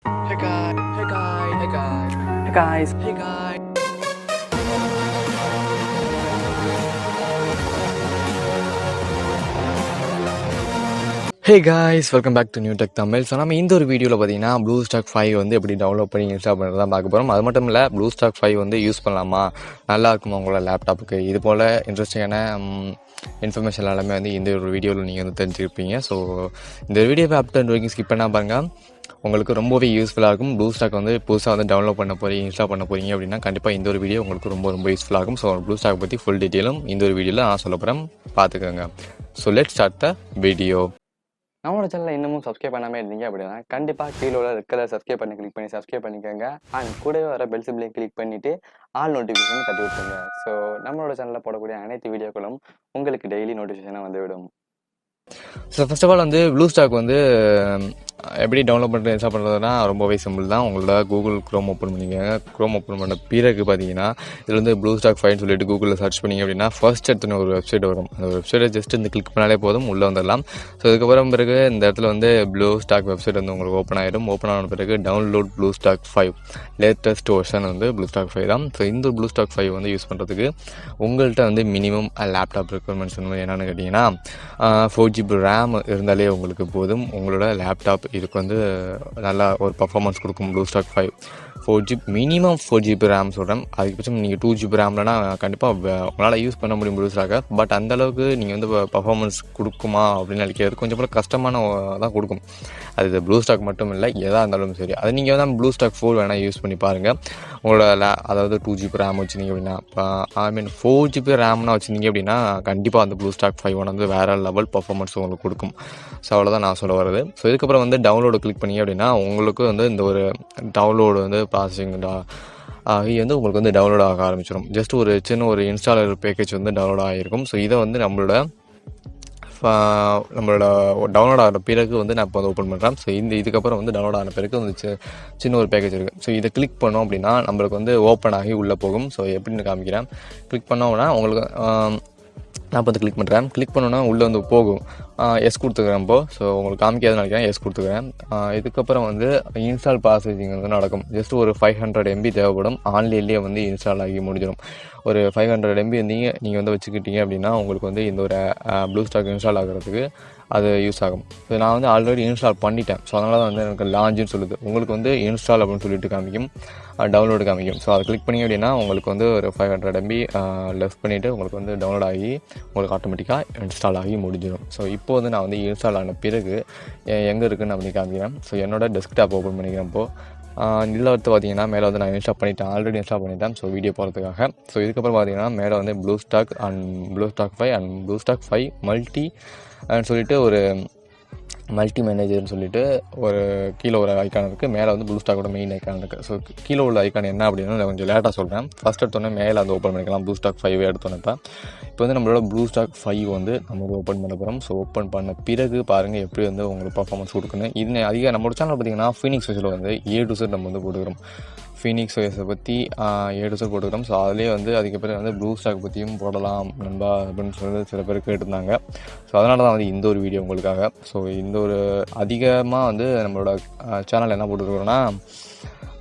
Hey guys, hey guys, hey guys, Hey guys. hey guys. Hey guys, welcome back to new tech Tamil. So நம்ம இந்த ஒரு வீடியோவில் பார்த்தீங்கன்னா ப்ளூஸ்டாக் 5 வந்து எப்படி டவுன்லோட் பண்ணி இன்ஸ்டால் பண்ணுறது தான் பார்க்க போகிறோம். அது மட்டும் இல்லை, ப்ளூஸ்டாக் 5 வந்து யூஸ் பண்ணலாமா, நல்லா இருக்குமா உங்களோட லேப்டாப்புக்கு, இது போல் இன்ட்ரெஸ்டிங்கான இன்ஃபர்மேஷன் எல்லாமே வந்து இந்த ஒரு வீடியோவில் நீங்கள் வந்து தெரிஞ்சுருப்பீங்க. ஸோ இந்த வீடியோவை அப் டு வரைக்கும் ஸ்கிப் பண்ணால் பாருங்கள், உங்களுக்கு ரொம்பவே யூஸ்ஃபுல்லாக இருக்கும். ப்ளூஸ்டாக் வந்து புதுசாக வந்து டவுன்லோட் பண்ண போகிறீங்க, இன்ஸ்டால் பண்ண போகிறீங்க அப்படின்னா கண்டிப்பாக இந்த ஒரு வீடியோ உங்களுக்கு ரொம்ப யூஸ்ஃபுல்லாக இருக்கும். ஸோ ப்ளூஸ்டாக் பற்றி ஃபுல் டீட்டெயிலும் இந்த ஒரு வீடியோவில் நான் சொல்ல போகிறேன், பார்த்துக்கோங்க. So let's start the video. நம்மளோட சேனலில் இன்னமும் சப்ஸ்கிரைப் பண்ணாமல் இருந்தீங்க அப்படின்னா கண்டிப்பாக கீழே உள்ள ரெட் கலர் சப்ஸ்கிரைப் பண்ணி கிளிக் பண்ணி சப்ஸ்கிரைப் பண்ணிக்கோங்க. அண்ட் கூடவே வர பெல் சிம்பிளையும் கிளிக் பண்ணிவிட்டு ஆல் நோட்டிஃபிகேஷன் தட்டி விட்டுருங்க. ஸோ நம்மளோட சேனலில் போடக்கூடிய அனைத்து வீடியோக்களும் உங்களுக்கு டெய்லி நோட்டிஃபிகேஷனாக வந்துவிடும். ஸோ ஃபர்ஸ்ட் ஆஃப் ஆல் வந்து ப்ளூஸ்டாக் வந்து எப்படி டவுன்லோட் பண்ணுறது, இன்ஸ்டால் பண்ணுறதுனா ரொம்பவே சிம்பிள் தான். உங்களோட கூகுள் க்ரோம் ஓப்பன் பண்ணிக்கோங்க. க்ரோம் ஓப்பன் பண்ண பிறகு பார்த்தீங்கன்னா இதில் வந்து ப்ளூஸ்டாக் 5 சொல்லிட்டு கூகுளில் சர்ச் பண்ணிங்க அப்படின்னா ஃபர்ஸ்ட் எடுத்துன்னு ஒரு வெப்சைட் வரும். அந்த வெப்சைட்டை ஜஸ்ட் இந்த கிளிக் பண்ணாலே போதும், உள்ளே வந்துடலாம். ஸோ இதுக்கப்புறம் பிறகு இந்த இடத்துல வந்து ப்ளூஸ்டாக் வெப்சைட் வந்து உங்களுக்கு ஓப்பன் ஆகிடும். ஓப்பன் ஆன பிறகு டவுன்லோட் ப்ளூஸ்டாக் 5 லேட்டஸ்ட் வெர்ஷன் வந்து ப்ளூஸ்டாக் 5 தான். ஸோ இந்த ப்ளூஸ்டாக் 5 வந்து யூஸ் பண்ணுறதுக்கு உங்கள்கிட்ட வந்து மினிமம் லேப்டாப் ரெக்குவயர்மெண்ட்ஸ் வந்து என்னென்னு கேட்டிங்கன்னா 4GB RAM இருந்தாலே உங்களுக்கு போதும். உங்களோட லேப்டாப் இதுக்கு வந்து நல்லா ஒரு பர்ஃபார்மன்ஸ் கொடுக்கும். ப்ளூஸ்டாக் 5 4GB மினிமம் 4GB RAM சொல்கிறேன். அதுக்கப்புறம் நீங்கள் 2GB RAம்லனா கண்டிப்பாக உங்களால் யூஸ் பண்ண முடியும் ப்ளூஸ்டாக்கை. பட் அந்தளவுக்கு நீங்கள் வந்து பர்ஃபார்மன்ஸ் கொடுக்குமா அப்படின்னு நினைக்கிறது கொஞ்சம் கூட கஷ்டமான தான் கொடுக்கும். அது ப்ளூஸ்டாக் மட்டும் இல்லை, எதாக இருந்தாலும் சரி. அது நீங்கள் வந்து ப்ளூஸ்டாக் 4 வேணால் யூஸ் பண்ணி பாருங்கள். உங்களோட அதாவது 2GB RAM வச்சுருந்தீங்க அப்படின்னா, ஐ மீன் 4GB RAம்னா வச்சுருந்தீங்க அப்படின்னா கண்டிப்பாக அந்த ப்ளூஸ்டாக் 5 வந்து வேறு லெவல் பர்ஃபார்மன்ஸ் உங்களுக்கு கொடுக்கும். ஸோ அவ்வளோதான் நான் சொல்ல வருது. ஸோ இதுக்கப்புறம் வந்து டவுன்லோடு கிளிக் பண்ணிங்க அப்படின்னா உங்களுக்கு வந்து இந்த ஒரு டவுன்லோடு வந்து ப்ராசஸிங் ஆகி வந்து உங்களுக்கு வந்து டவுன்லோட் ஆக ஆரம்பிச்சிடும். ஜஸ்ட் ஒரு சின்ன ஒரு இன்ஸ்டாலர் பேக்கேஜ் வந்து டவுன்லோட் ஆகிருக்கும். ஸோ இதை வந்து நம்மளோட டவுன்லோட் ஆகிற பிறகு வந்து நான் இப்போ வந்து ஓப்பன் பண்ணுறேன். ஸோ இதுக்கப்புறம் வந்து டவுன்லோட் ஆன பிறகு வந்து சின்ன ஒரு பேக்கேஜ் இருக்குது. ஸோ இதை கிளிக் பண்ணோம் அப்படின்னா நம்மளுக்கு வந்து ஓப்பன் ஆகி உள்ளே போகும். ஸோ எப்படின்னு காமிக்கிறேன். கிளிக் பண்ணோம்னா உங்களுக்கு நான் இப்போ வந்து கிளிக் பண்ணுறேன். கிளிக் பண்ணோன்னா உள்ளே வந்து போகும். எஸ் கொடுத்துக்கிறேன் இப்போது. ஸோ உங்களுக்கு காமிக்காதுன்னு நினைக்கிறேன். எஸ் கொடுத்துக்கிறேன். இதுக்கப்புறம் வந்து இன்ஸ்டால் ப்ராசஸிங் வந்து நடக்கும். ஜஸ்ட் ஒரு 500 MB தேவைப்படும். ஆன்லைன்லேயே வந்து இன்ஸ்டால் ஆகி முடிஞ்சிடும். ஒரு 500 MB நீங்கள் வந்து வச்சுக்கிட்டீங்க அப்படின்னா உங்களுக்கு வந்து இந்த ஒரு ப்ளூஸ்டாக் இன்ஸ்டால் ஆகிறதுக்கு அது யூஸ் ஆகும். ஸோ நான் வந்து ஆல்ரெடி இன்ஸ்டால் பண்ணிட்டேன். ஸோ அதனால தான் வந்து எனக்கு லான்ச்சுன்னு சொல்லுது. உங்களுக்கு வந்து இன்ஸ்டால் அப்படின்னு சொல்லிட்டு காமிக்கும், டவுன்லோடு காமிக்கும். ஸோ அதை கிளிக் பண்ணிங்க அப்படின்னா உங்களுக்கு வந்து ஒரு 500 MB லெஃப்ட் பண்ணிவிட்டு உங்களுக்கு வந்து டவுன்லோட் ஆகி உங்களுக்கு ஆட்டோமேட்டிக்காக இன்ஸ்டால் ஆகி முடிஞ்சிடும். ஸோ இப்போ வந்து நான் வந்து இன்ஸ்டால் ஆன பிறகு எங்கே இருக்குதுன்னு அப்படி காமிக்கிறேன். ஸோ என்னோட டெஸ்க்டாப் ஓப்பன் பண்ணிக்கிறேன். இப்போது இதில் வந்து பார்த்தீங்கன்னா மேலே வந்து நான் இன்ஸ்டால் பண்ணிட்டேன், ஆல்ரெடி இன்ஸ்டால் பண்ணிட்டேன். ஸோ வீடியோ போகிறதுக்காக. ஸோ இதுக்கப்புறம் பார்த்தீங்கன்னா மேலே வந்து ப்ளூஸ்டாக் 5 அண்ட் ப்ளூஸ்டாக் 5 மல்டி சொல்லிட்டு ஒரு மல்டி மேனேஜர்னு சொல்லிட்டு ஒரு கீழே ஒரு ஐக்கான் இருக்குது. மேலே வந்து ப்ளூஸ்டாக்கோட மெயின் ஐக்கான் இருக்குது. ஸோ கீழே உள்ள ஐக்கான் என்ன அப்படின்னு நான் கொஞ்சம் லேட்டாக சொல்கிறேன். ஃபஸ்ட் எடுத்தோடனே மேலே வந்து ஓப்பன் பண்ணிக்கலாம். ப்ளூஸ்டாக் 5 எடுத்தோன்னே இப்போ வந்து நம்மளோட ப்ளூஸ்டாக் 5 வந்து நம்ம ஓப்பன் பண்ண போகிறோம். ஸோ ஓப்பன் பண்ண பிறகு பாருங்கள் எப்படி வந்து உங்களுக்கு பர்ஃபார்மன்ஸ் கொடுக்குன்னு. இது அதிக நம்மளோட சேனல் பார்த்திங்கன்னா ஃபீனிக்ஸ் வைஸில் வந்து A to Z நம்ம வந்து போட்டுக்கிறோம். ஃபீனிக்ஸ் வைஸை பற்றி A to Z போட்டுக்கிறோம். ஸோ அதிலே வந்து அதுக்கப்புறம் வந்து ப்ளூஸ்டாக் பற்றியும் போடலாம் நண்பா அப்படின்னு சொல்லி சில பேர் கேட்டிருந்தாங்க. ஸோ அதனால தான் வந்து இந்த ஒரு வீடியோ உங்களுக்காக. ஸோ இந்த ஒரு அதிகமாக வந்து நம்மளோட சேனல் என்ன போட்டுருக்குறோன்னா,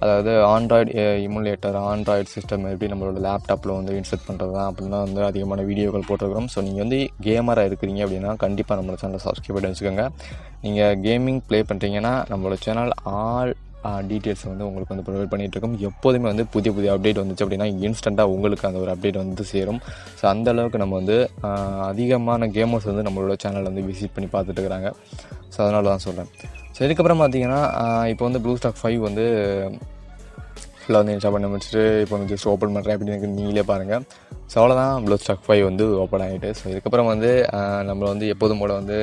அதாவது ஆண்ட்ராய்டு எமுலேட்டர், ஆண்ட்ராய்டு சிஸ்டம் எப்படி நம்மளோட லேப்டாப்பில் வந்து இன்ஸ்டால் பண்ணுறது தான் அப்படின்னா வந்து அதிகமான வீடியோக்கள் போட்டிருக்கிறோம். ஸோ நீங்கள் வந்து கேமராக இருக்கிறீங்க அப்படின்னா கண்டிப்பாக நம்மளோட சேனலை சப்ஸ்கிரைப் பண்ணி வச்சுக்கோங்க. நீங்கள் கேமிங் ப்ளே பண்ணுறீங்கன்னா நம்மளோட சேனல் ஆல் டீட்டெயில்ஸ் வந்து உங்களுக்கு வந்து ப்ரொவைட் பண்ணிகிட்ருக்கோம். எப்போதுமே வந்து புதிய அப்டேட் வந்துச்சு அப்படின்னா இன்ஸ்டண்ட்டாக உங்களுக்கு அந்த ஒரு அப்டேட் வந்து சேரும். ஸோ அந்தளவுக்கு நம்ம வந்து அதிகமான கேமர்ஸ் வந்து நம்மளோட சேனலில் வந்து விசிட் பண்ணி பார்த்துட்டு இருக்கிறாங்க. ஸோ அதனால தான் சொல்கிறேன். ஸோ இதுக்கப்புறம் பார்த்தீங்கன்னா இப்போ வந்து ப்ளூஸ்டாக் 5 வந்து ஃபுல்லாக வந்து இன்ஸ்டால் பண்ண முடிச்சுட்டு இப்போ வந்து ஜஸ்ட் ஓப்பன் பண்ணுறேன் அப்படின்னு நீங்களே பாருங்கள். ஸோ அவ்வளோதான், ப்ளூஸ்டாக் 5 வந்து ஓப்பன் ஆகிட்டு. ஸோ இதுக்கப்புறம் வந்து நம்ம வந்து எப்போதும் போல் வந்து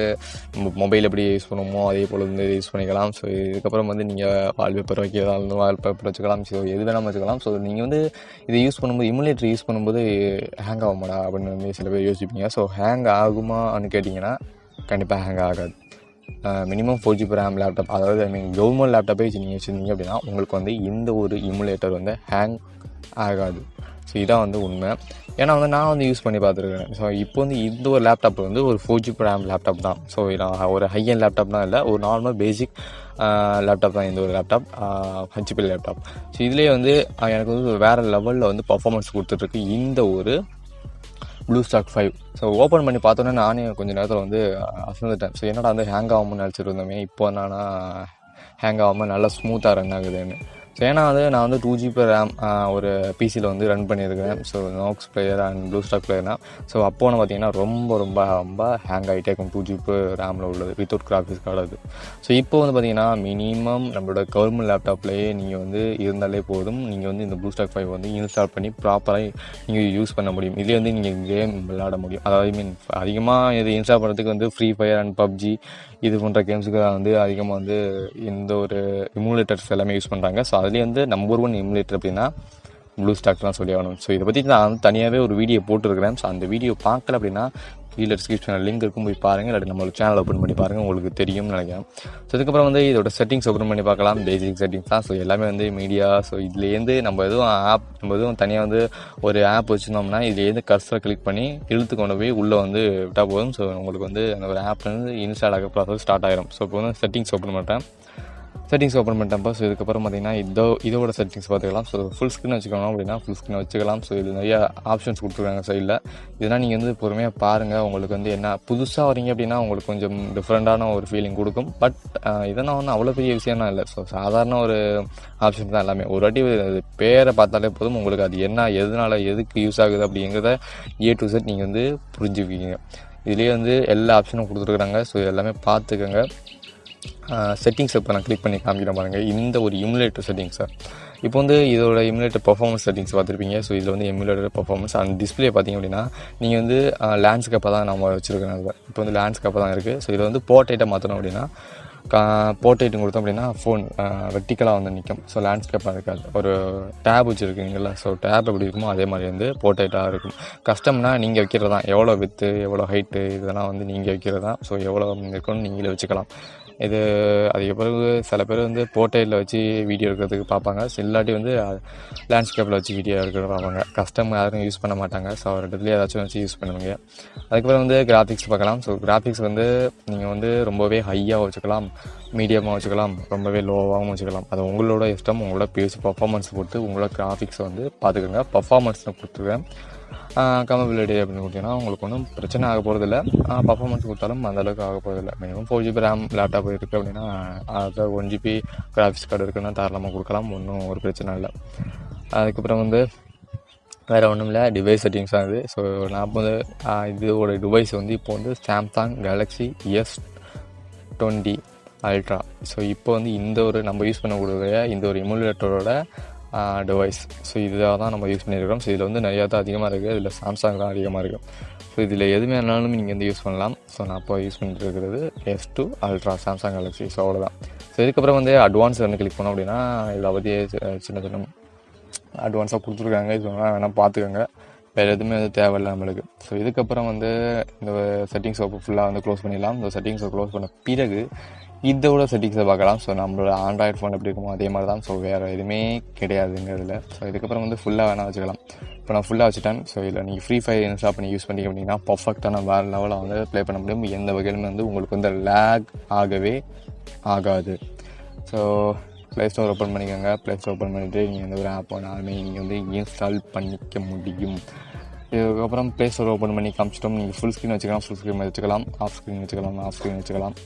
மொபைல் எப்படி யூஸ் பண்ணுவோமோ அதே போல் வந்து யூஸ் பண்ணிக்கலாம். ஸோ இதுக்கப்புறம் வந்து நீங்கள் வால்பேப்பர் வைக்கிறதா இருந்தாலும் வால்பேப்பர் வச்சுக்கலாம். ஸோ எது வேணாலும் வச்சுக்கலாம். ஸோ நீங்கள் வந்து இதை யூஸ் பண்ணும்போது எமுலேட்டர் யூஸ் பண்ணும்போது ஹேங் ஆகுமாடா அப்படின்னு வந்து சில பேர் யோசிப்பீங்க. ஸோ ஹேங் ஆகுமான்னு கேட்டிங்கன்னா கண்டிப்பாக ஹேங் ஆகாது. மினிமம் 4GB RAM லேப்டாப், அதாவது ஐ மீன் கவர்மெண்ட் லேப்டாப்பே நீங்கள் வச்சுருந்தீங்க அப்படின்னா உங்களுக்கு வந்து இந்த ஒரு எமுலேட்டர் வந்து ஹேங் ஆகாது. ஸோ இதான் வந்து உண்மை. ஏன்னா வந்து நான் வந்து யூஸ் பண்ணி பார்த்துருக்கேன். ஸோ இப்போ வந்து இந்த ஒரு லேப்டாப் வந்து ஒரு 4GB RAM லேப்டாப் தான். ஸோ நான் ஒரு ஹை எண்ட் லேப்டாப் தான் இல்லை, ஒரு நார்மல் பேசிக் லேப்டாப் தான் இந்த ஒரு லேப்டாப், ஹெச்பி லேப்டாப். ஸோ இதுலேயே வந்து எனக்கு வந்து வேறு லெவலில் வந்து பர்ஃபார்மன்ஸ் கொடுத்துட்ருக்கு இந்த ஒரு ப்ளூஸ்டாக் 5. ஸோ ஓப்பன் பண்ணி பார்த்தோன்னே நானே கொஞ்சம் நேரத்தில் வந்து அசந்துட்டேன். ஸோ என்னடா வந்து ஹேங் ஆகாமல் நினச்சிட்டு இருந்தோமே, இப்போ என்னன்னா ஹேங் ஆகாமல் நல்லா ஸ்மூத்தாக ரன் ஆகுதுன்னு. ஸோ ஏன்னா வந்து நான் வந்து 2GB ரேம் ஒரு பிசியில் வந்து ரன் பண்ணியிருக்கிறேன். So Nox player and BlueStack பிளேயர்னா. ஸோ அப்போன்னு பார்த்தீங்கன்னா ரொம்ப ரொம்ப ரொம்ப ஹேங் ஆகிட்டே இருக்கும் 2GB ரேமில் உள்ளது வித்தவுட் கிராஃபிக்ஸ் கார்டு அது. ஸோ இப்போ வந்து பார்த்தீங்கன்னா மினிமம் நம்மளோட கவர்மெண்ட் லேப்டாப்லேயே நீங்கள் வந்து இருந்தாலே போதும், நீங்கள் வந்து இந்த ப்ளூஸ்டாக் 5 வந்து இன்ஸ்டால் பண்ணி ப்ராப்பராக நீங்கள் யூஸ் பண்ண முடியும். இதே வந்து நீங்கள் கேம் விளையாட முடியும். அதாவது மீன் அதிகமாக இது இன்ஸ்டால் பண்ணுறதுக்கு வந்து ஃப்ரீ ஃபயர் அண்ட் பப்ஜி இது போன்ற கேம்ஸுக்கு வந்து அதிகமாக வந்து இந்த ஒரு எமுலேட்டர்ஸ் எல்லாமே யூஸ் பண்ணுறாங்க. ஸோ அதுலேயே வந்து நம்பர் 1 எமுலேட்டர் அப்படின்னா ப்ளூஸ்டாக் தான் சொல்லி ஆகணும். ஸோ இதை பற்றி நான் வந்து தனியாகவே ஒரு வீடியோ போட்டிருக்கிறேன். ஸோ அந்த வீடியோ பார்க்கல அப்படின்னா கீழே டிஸ்கிரிப்ஷனில் லிங்க் இருக்கும், போய் பாருங்கள். இல்லாட்டி நம்மளோட சேனல் ஓப்பன் பண்ணி பாருங்கள், உங்களுக்கு தெரியும்னு நினைக்கிறேன். ஸோ இதுக்கப்புறம் வந்து இதோட செட்டிங்ஸ் ஓப்பன் பண்ணி பார்க்கலாம். பேசிக் செட்டிங்ஸ் தான். ஸோ எல்லாமே வந்து மீடியா. ஸோ இதுலேருந்து நம்ம எதுவும் தனியாக வந்து ஒரு ஆப் வச்சுருந்தோம்னா இதுலேருந்து கர்சரை கிளிக் பண்ணி இழுத்து கொண்டு போய் உள்ளே வந்து விட்டால் போதும். ஸோ உங்களுக்கு வந்து அந்த ஒரு ஆப்லேருந்து இன்ஸ்டால் ஆக ப்ராசஸ் ஸ்டார்ட் ஆகிடும். ஸோ இப்போ வந்து செட்டிங்ஸ் ஓப்பன் பண்ணுறேன். செட்டிங்ஸ் ஓப்பன் பண்ணிட்டேன்ப்பா. ஸோ இதுக்கப்புறம் பார்த்தீங்கன்னா இதோட செட்டிங்ஸ் பார்த்துக்கலாம். ஸோ ஃபுல் ஸ்க்ரீன் வச்சுக்கணும் அப்படின்னா ஃபுல் ஸ்க்ரீன் வச்சுக்கலாம். ஸோ இதில் நிறையா ஆப்ஷன்ஸ் கொடுத்துருக்காங்க சைடில். இதெல்லாம் நீங்கள் வந்து பொறுமையாக பாருங்கள். உங்களுக்கு வந்து என்ன புதுசாக வரீங்க அப்படின்னா உங்களுக்கு கொஞ்சம் டிஃப்ரெண்ட்டான ஒரு ஃபீலிங் கொடுக்கும். பட் இதெல்லாம் ஒன்றும் அவ்வளோ பெரிய விஷயம்லாம் இல்லை. ஸோ சாதாரண ஒரு ஆப்ஷன் தான் எல்லாமே. ஒரு வாட்டி அது பேரை பார்த்தாலே போதும், உங்களுக்கு அது என்ன எதனால் எதுக்கு யூஸ் ஆகுது அப்படிங்கிறத A to Z நீங்கள் வந்து புரிஞ்சுக்குவீங்க. இதுலேயே வந்து எல்லா ஆப்ஷனும் கொடுத்துருக்குறாங்க. ஸோ எல்லாமே பார்த்துக்கோங்க. செட்டிங்ஸ் இப்போ நான் கிளிக் பண்ணி காமிக்கிறேன் பாருங்கள். இந்த ஒரு எமுலேட்டர் செட்டிங்ஸை இப்போ வந்து இதோட எமுலேட்டர் பர்ஃபார்மன்ஸ் செட்டிங்ஸ் பார்த்துருப்பீங்க. ஸோ இதில் வந்து எமுலேட்டர் பர்ஃபார்மன்ஸ் அண்ட் டிஸ்பிளே பார்த்திங்க அப்படின்னா நீங்கள் வந்து லேண்ட்ஸ்கேப்பை தான் நம்ம வச்சுருக்கோம். அதில் இப்போ வந்து லேண்ட்ஸ்கேப்பை தான் இருக்குது. ஸோ இதை வந்து போர்ட்ரேட்டை மாற்றணும் அப்படின்னா போர்ட்ரேட்டும் கொடுத்தோம் அப்படின்னா ஃபோன் வெர்டிக்கலாக வந்து நிற்கும். ஸோ லேண்ட்ஸ்கேப்பாக இருக்காது. ஒரு டேப் வச்சுருக்கீங்களா, ஸோ டேப் எப்படி இருக்குமோ அதே மாதிரி வந்து போர்ட்ரேட்டாக இருக்கும். கஸ்டம்னா நீங்கள் வைக்கிறது தான், எவ்வளோ வித்து எவ்வளோ ஹைட்டு இதெல்லாம் வந்து நீங்கள் வைக்கிறது தான். ஸோ எவ்வளோ இருக்குன்னு நீங்களே வச்சுக்கலாம். இது அதுக்கு பிறகு சில பேர் வந்து போர்ட்ரேட்டில் வச்சு வீடியோ எடுக்கிறதுக்கு பார்ப்பாங்க. இல்லாட்டி வந்து லேண்ட்ஸ்கேப்பில் வச்சு வீடியோ எடுக்கிறது பார்ப்பாங்க. கஸ்டம் யாரும் யூஸ் பண்ண மாட்டாங்க. ஸோ அவர் இடத்துலேயே ஏதாச்சும் வச்சு யூஸ் பண்ணுவீங்க. அதுக்கப்புறம் வந்து கிராஃபிக்ஸ் பார்க்கலாம். ஸோ கிராஃபிக்ஸ் வந்து நீங்கள் வந்து ரொம்பவே ஹையாக வச்சுக்கலாம், மீடியமாக வச்சுக்கலாம், ரொம்பவே லோவாகவும் வச்சுக்கலாம். அது உங்களோட இஷ்டம். உங்களோட பேசி பர்ஃபார்மன்ஸ் பொறுத்து உங்களோட கிராஃபிக்ஸை வந்து பார்த்துக்கோங்க. பர்ஃபார்மன்ஸை கொடுத்துருக்கேன். கம்பபிலிட்டி அப்படின்னு கொடுத்தீங்கன்னா உங்களுக்கு ஒன்றும் பிரச்சனை ஆக போகிறதில்ல. பர்ஃபார்மன்ஸ் கொடுத்தாலும் அந்தளவுக்கு ஆக போகிறதில்ல. மினிமம் 4GB ரேம் லேப்டாப் இருக்குது அப்படின்னா அதை 1GB கிராஃபிக்ஸ் கார்டு இருக்குன்னா தாராளமாக கொடுக்கலாம். ஒன்றும் ஒரு பிரச்சனை இல்லை. அதுக்கப்புறம் வந்து வேறு ஒன்றும் இல்லை, டிவைஸ் செட்டிங்ஸ் தான் இது. ஸோ நான் வந்து இதோட டிவைஸ் வந்து இப்போ வந்து Samsung Galaxy S20 ultra. So இப்போ வந்து இந்த ஒரு நம்ம யூஸ் பண்ணக்கூடிய இந்த ஒரு எமுலேட்டரோட டிவைஸ். ஸோ இதாக தான் நம்ம யூஸ் பண்ணியிருக்கிறோம். ஸோ இதில் வந்து நிறையா தான் அதிகமாக இருக்குது. இதில் சாம்சங் தான் அதிகமாக இருக்குது. ஸோ இதில் எதுவுமே வேணாலும் நீங்கள் வந்து யூஸ் பண்ணலாம். ஸோ நான் இப்போ யூஸ் பண்ணிட்டு இருக்கிறது S2 ultra Samsung Galaxy. So அவ்வளோதான். ஸோ இதுக்கப்புறம் வந்து அட்வான்ஸ் வந்து கிளிக் பண்ணோம் அப்படின்னா இதில் பற்றி சின்ன சின்ன அட்வான்ஸாக கொடுத்துருக்காங்க. இது வேணால் பார்த்துக்கோங்க. வேறு எதுவுமே வந்து தேவையில்லை நம்மளுக்கு. ஸோ இதுக்கப்புறம் வந்து இந்த செட்டிங்ஸை ஃபுல்லாக வந்து க்ளோஸ் பண்ணிடலாம். இந்த செட்டிங்ஸை க்ளோஸ் பண்ண பிறகு இதோட செட்டிங்ஸை பார்க்கலாம். ஸோ நம்மளோட ஆண்ட்ராய்டு ஃபோன் எப்படி இருக்குமோ அதே மாதிரி தான். ஸோ வேறு எதுவுமே கிடையாதுங்க இதில். ஸோ இதுக்கப்புறம் வந்து ஃபுல்லாக வேணால் வச்சுக்கலாம். இப்போ நான் ஃபுல்லாக வச்சுட்டேன். ஸோ இதில் நீங்கள் ஃப்ரீ ஃபயர் இன்ஸ்டால் பண்ணி யூஸ் பண்ணிங்க அப்படின்னா பர்ஃபெக்டான வேறு லெவலில் வந்து ப்ளே பண்ண முடியும். எந்த வகையிலுமே வந்து உங்களுக்கு வந்து லேக் ஆகவே ஆகாது. ஸோ ப்ளே ஸ்டோர் ஓப்பன் பண்ணிக்கோங்க. ப்ளே ஸ்டோர் ஓப்பன் பண்ணிவிட்டு நீங்கள் எந்த ஒரு ஆப் வேணாலுமே நீங்கள் வந்து இன்ஸ்டால் பண்ணிக்க முடியும். இதுக்கப்புறம் ப்ளே ஸ்டோர் ஓப்பன் பண்ணி காமிச்சிட்டோம். நீங்கள் ஃபுல் ஸ்க்ரீன் வச்சுக்கலாம், ஃபுல் ஸ்க்ரீன் வச்சுக்கலாம், ஆஃப் ஸ்க்ரீன் வச்சுக்கலாம், ஆஃப் ஸ்க்ரீன் வச்சுக்கலாம்.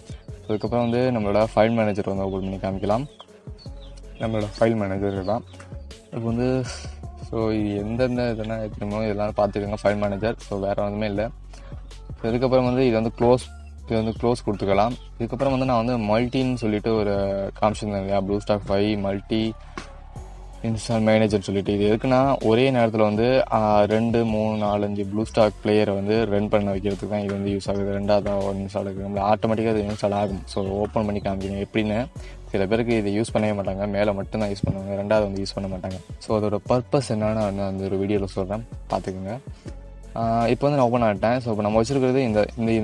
அதுக்கப்புறம் வந்து நம்மளோட ஃபைல் மேனேஜர் வந்து ஓப்பன் பண்ணி காமிக்கலாம். நம்மளோட ஃபைல் மேனேஜர் தான் இப்போ வந்து. ஸோ இது எந்தெந்த இதெல்லாம் இருக்கணுமோ இதெல்லாம் பார்த்துக்கோங்க ஃபைல் மேனேஜர். ஸோ வேறு ஒன்றுமே இல்லை. ஸோ இதுக்கப்புறம் வந்து இது வந்து க்ளோஸ் கொடுத்துக்கலாம். இதுக்கப்புறம் வந்து நான் வந்து மல்டின்னு சொல்லிட்டு ஒரு காமிச்சிருந்தேன் இல்லையா, ப்ளூஸ்டாக் 5 மல்டி இன்ஸ்டால் மேனேஜர் சொல்லிட்டு. இது எதுக்குன்னா ஒரே நேரத்தில் வந்து 2, 3, 4, 5 ப்ளூஸ்டாக் பிளேயரை வந்து ரன் பண்ண வைக்கிறதுக்கு தான் இது வந்து யூஸ் ஆகுது. ரெண்டாவது இன்ஸ்டால் ஆகுது, ஆட்டோமேட்டிக்காக அது இன்ஸ்டால் ஆகும். ஸோ ஓப்பன் பண்ணி காமிக்கணும் எப்படின்னு. சில பேருக்கு இதை யூஸ் பண்ணவே மாட்டாங்க, மேலே மட்டும்தான் யூஸ் பண்ணுவாங்க, ரெண்டாவது வந்து யூஸ் பண்ண மாட்டாங்க. ஸோ அதோட பர்பஸ் என்னன்னு நான் அந்த ஒரு வீடியோவில் சொல்கிறேன், பார்த்துக்குங்க. இப்போ வந்து நான் ஓப்பன் ஆகிட்டேன். ஸோ இப்போ நம்ம வச்சுருக்கிறது இந்த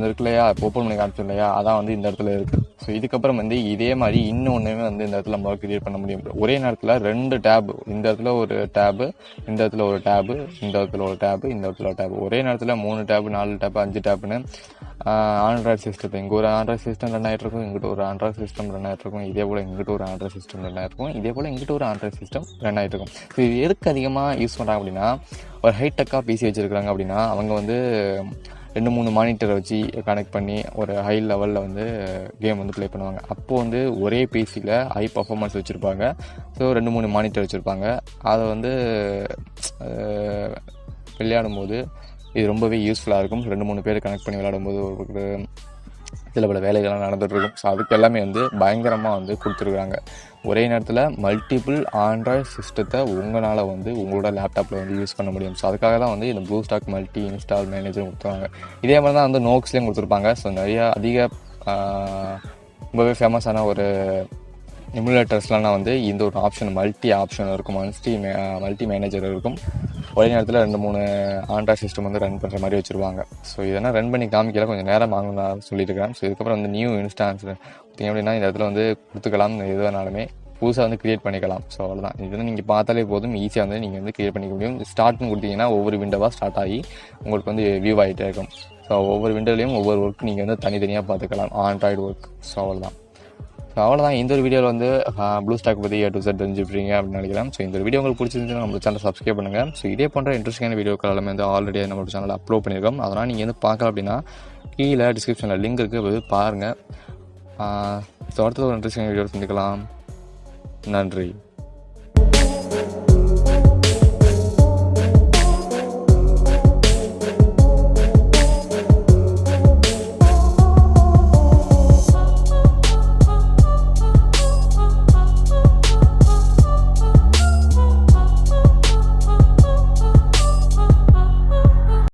இருக்கு இல்லையா, இப்போ ஓப்பன் பண்ணி காமிச்சோம் இல்லையா, அதான் வந்து இந்த இடத்துல இருக்குது. ஸோ இதுக்கப்புறம் வந்து இதே மாதிரி இன்னொன்றுமே வந்து இந்த இடத்துல நம்மளால் கிரியேட் பண்ண முடியும். ஒரே நேரத்தில் 2 டேபு, இந்த இடத்துல ஒரு டேபு, இந்த இடத்துல ஒரு டேபு, இந்த இடத்துல ஒரு டேபு, இந்த இடத்துல ஒரு டேபு, ஒரே நேரத்தில் 3 டேபு, 4 டேபு, 5 டேப்புன்னு ஆண்ட்ராய்டு சிஸ்டத்தை இங்கே ஒரு ஆண்ட்ராய்டு சிஸ்டம் ரன் ஆகிட்டு இருக்கும், இங்கிட்ட ஒரு ஆண்ட்ராய்டு சிஸ்டம் ரன் ஆகிட்டு இருக்கும், இதே போல் இங்கிட்ட ஒரு ஆண்ட்ராய்டு சிஸ்டம் ரன் ஆகிட்டு இருக்கும், இதே போல் இங்கிட்ட ஒரு ஆண்ட்ராய்டு சிஸ்டம் ரன் ஆகிட்டு இருக்கும். ஸோ இது எதுக்கு அதிகமாக யூஸ் பண்ணுறாங்க அப்படின்னா, ஒரு ஹைடெக்காக பிசி வச்சுருக்காங்க அப்படின்னா அவங்க வந்து 2-3 மானிட்டரை வச்சு கனெக்ட் பண்ணி ஒரு ஹை லெவலில் வந்து கேம் வந்து ப்ளே பண்ணுவாங்க. அப்போது வந்து ஒரே பிசியில் ஹை பர்ஃபார்மன்ஸ் வச்சுருப்பாங்க. ஸோ 2-3 மானிட்டர் வச்சுருப்பாங்க. அதை வந்து விளையாடும்போது இது ரொம்பவே யூஸ்ஃபுல்லாக இருக்கும். 2-3 பேர் கனெக்ட் பண்ணி விளையாடும்போது ஒரு சில பல வேலைகள்லாம் நடந்துகிட்ருக்கும். ஸோ அதுக்கு எல்லாமே வந்து பயங்கரமாக வந்து கொடுத்துருக்குறாங்க. ஒரே நேரத்தில் மல்டிபிள் ஆண்ட்ராய்டு சிஸ்டத்தை உங்களால் வந்து உங்களோட லேப்டாப்பில் வந்து யூஸ் பண்ண முடியும். ஸோ அதுக்காக தான் வந்து இந்த ப்ளூஸ்டாக் மல்டி இன்ஸ்டால் மேனேஜர் கொடுத்துருவாங்க. இதே மாதிரி தான் வந்து நோக்ஸ்லேயும் கொடுத்துருப்பாங்க. ஸோ நிறையா ரொம்பவே ஃபேமஸான ஒரு எமுலேட்டர்ஸ்லாம் வந்து இந்த ஒரு மல்டி ஆப்ஷன் இருக்கும், மல்டி மேனேஜர் இருக்கும். ஒரே நேரத்தில் 2-3 ஆண்ட்ராய்டு சிஸ்டம் வந்து ரன் பண்ணுற மாதிரி வச்சுருவாங்க. ஸோ இதெல்லாம் ரன் பண்ணி காமிக்கல கொஞ்சம் நேரம் ஆகும் நான் சொல்லியிருக்கேன். ஸோ இதுக்கப்புறம் வந்து நியூ இன்ஸ்டான்ஸ் பார்த்திங்க அப்படின்னா இந்த இடத்துல வந்து கொடுத்துக்கலாம். எது வேணாலுமே புதுசாக வந்து க்ரியேட் பண்ணிக்கலாம். ஸோ அவ்வளோதான். இதெல்லாம் நீங்கள் பார்த்தாலே போதும், ஈஸியாக வந்து நீங்கள் வந்து க்ரியேட் பண்ணிக்க முடியும். ஸ்டார்ட்னு கொடுத்தீங்கன்னா ஒவ்வொரு விண்டோவாக ஸ்டார்ட் ஆகி உங்களுக்கு வந்து வியூ ஆகிட்டே இருக்கும். ஸோ ஒவ்வொரு விண்டோலையும் ஒவ்வொரு ஒர்க் நீங்கள் வந்து தனித்தனியாக பார்த்துக்கலாம், ஆண்ட்ராய்டு ஒர்க். ஸோ அவ்வளோதான். இந்த ஒரு வீடியோவில் வந்து ப்ளூஸ்டாக் பற்றி A to Z தெரிஞ்சுப்பீங்க அப்படின்னு நினைக்கிறேன். ஸோ இந்த ஒரு வீடியோ உங்களுக்கு பிடிச்சிருந்துச்சுன்னா நம்ம சேனலை சப்ஸ்கிரைப் பண்ணுங்கள். ஸோ இதே போன்ற இன்ட்ரெஸ்டிங்கான வீடியோக்கள் எல்லாமே வந்து ஆல்ரெடி நம்மளோட சேனலில் அப்லோட் பண்ணியிருக்கோம். அதனால் நீங்கள் வந்து பார்க்கலாம் அப்படின்னா கீழே டிஸ்கிரிப்ஷனில் லிங்க் இருக்குது, பாருங்கள். ஸோ அடுத்தது ஒரு இன்ட்ரெஸ்டிங் வீடியோ சந்திக்கலாம். நன்றி.